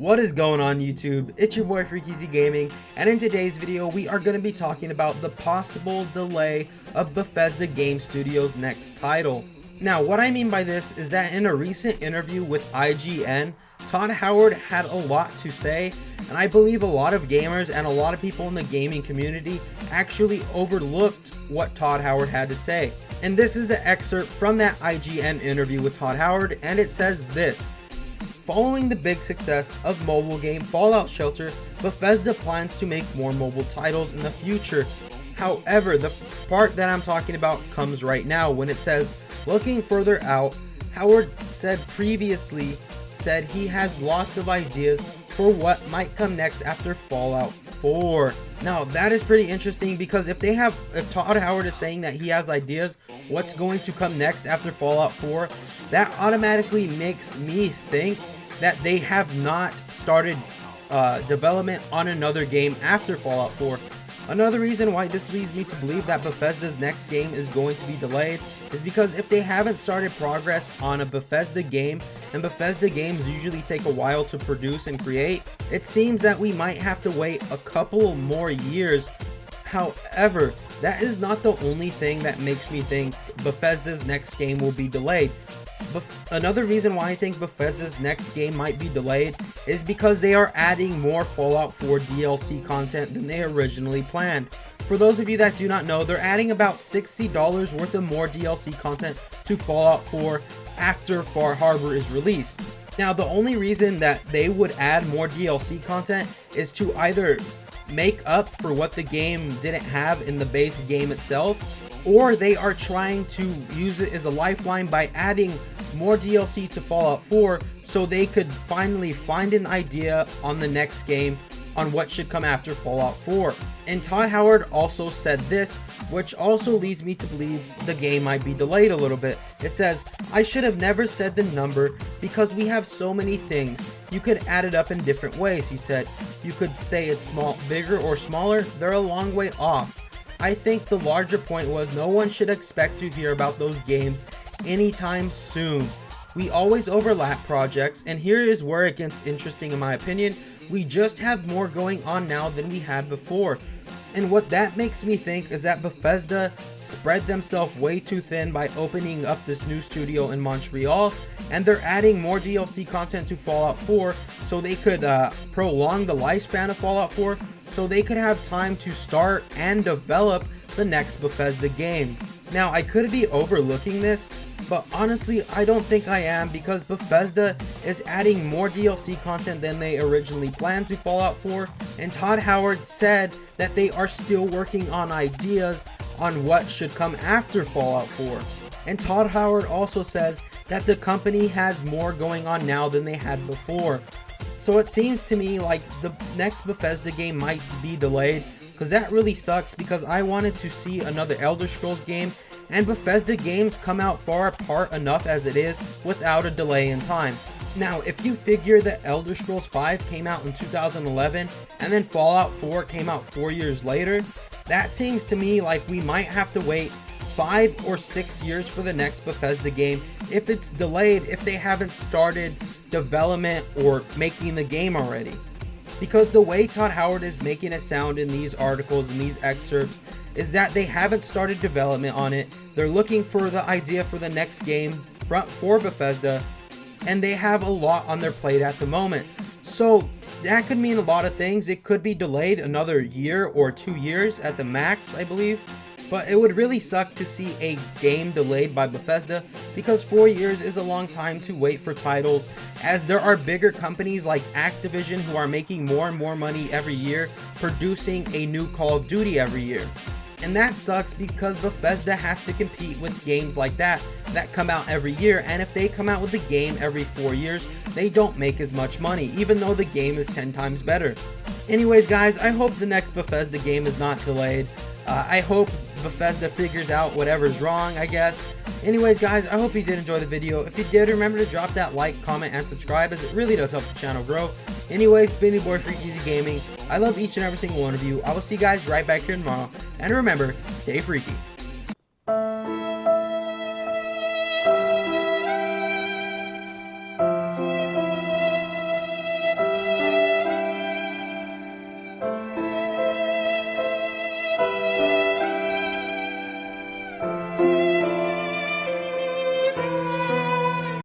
What is going on YouTube? It's your boy Freaky Gaming, and in today's video we are going to be talking about the possible delay of Bethesda Game Studios' next title. Now what I mean by this is that in a recent interview with IGN, Todd Howard had a lot to say, and I believe a lot of gamers and a lot of people in the gaming community actually overlooked what Todd Howard had to say. And this is the excerpt from that IGN interview with Todd Howard, and it says this: following the big success of mobile game Fallout Shelter, Bethesda plans to make more mobile titles in the future. However, the part that I'm talking about comes right now when it says, looking further out, Howard said he has lots of ideas for what might come next after Fallout 4. Now that is pretty interesting, because if Todd Howard is saying that he has ideas what's going to come next after Fallout 4, that automatically makes me think that they have not started development on another game after Fallout 4. Another reason why this leads me to believe that Bethesda's next game is going to be delayed is because if they haven't started progress on a Bethesda game, and Bethesda games usually take a while to produce and create, it seems that we might have to wait a couple more years. However, that is not the only thing that makes me think Bethesda's next game will be delayed. Another reason why I think Bethesda's next game might be delayed is because they are adding more Fallout 4 DLC content than they originally planned. For those of you that do not know, they're adding about $60 worth of more DLC content to Fallout 4 after Far Harbor is released. Now, the only reason that they would add more DLC content is to either make up for what the game didn't have in the base game itself, or they are trying to use it as a lifeline by adding more DLC to Fallout 4 so they could finally find an idea on the next game on what should come after Fallout 4. And Todd Howard also said this, which also leads me to believe the game might be delayed a little bit. It says, "I should have never said the number because we have so many things. You could add it up in different ways," he said. "You could say it's bigger or smaller. They're a long way off. I think the larger point was no one should expect to hear about those games anytime soon. We always overlap projects, and here is where it gets interesting in my opinion. We just have more going on now than we had before." And what that makes me think is that Bethesda spread themselves way too thin by opening up this new studio in Montreal, and they're adding more DLC content to Fallout 4 so they could prolong the lifespan of Fallout 4, so they could have time to start and develop the next Bethesda game. Now, I could be overlooking this, but honestly I don't think I am, because Bethesda is adding more DLC content than they originally planned to Fallout 4, and Todd Howard said that they are still working on ideas on what should come after Fallout 4. And Todd Howard also says that the company has more going on now than they had before. So it seems to me like the next Bethesda game might be delayed, because that really sucks, because I wanted to see another Elder Scrolls game, and Bethesda games come out far apart enough as it is without a delay in time. Now, if you figure that Elder Scrolls 5 came out in 2011 and then Fallout 4 came out 4 years later, that seems to me like we might have to wait 5 or 6 years for the next Bethesda game if it's delayed, if they haven't started development or making the game already. Because the way Todd Howard is making it sound in these articles and these excerpts is that they haven't started development on it. They're looking for the idea for the next game for Bethesda, and they have a lot on their plate at the moment. So that could mean a lot of things. It could be delayed another year or 2 years at the max, I believe. But it would really suck to see a game delayed by Bethesda, because 4 years is a long time to wait for titles, as there are bigger companies like Activision who are making more and more money every year, producing a new Call of Duty every year. And that sucks, because Bethesda has to compete with games like that come out every year, and if they come out with a game every 4 years, they don't make as much money, even though the game is 10 times better. Anyways guys, I hope the next Bethesda game is not delayed. I hope Bethesda figures out whatever's wrong, I guess. Anyways guys, I hope you did enjoy the video. If you did, remember to drop that like, comment, and subscribe, as it really does help the channel grow. Anyways, it's been your boy Freaky Gaming. I love each and every single one of you. I will see you guys right back here tomorrow. And remember, stay freaky.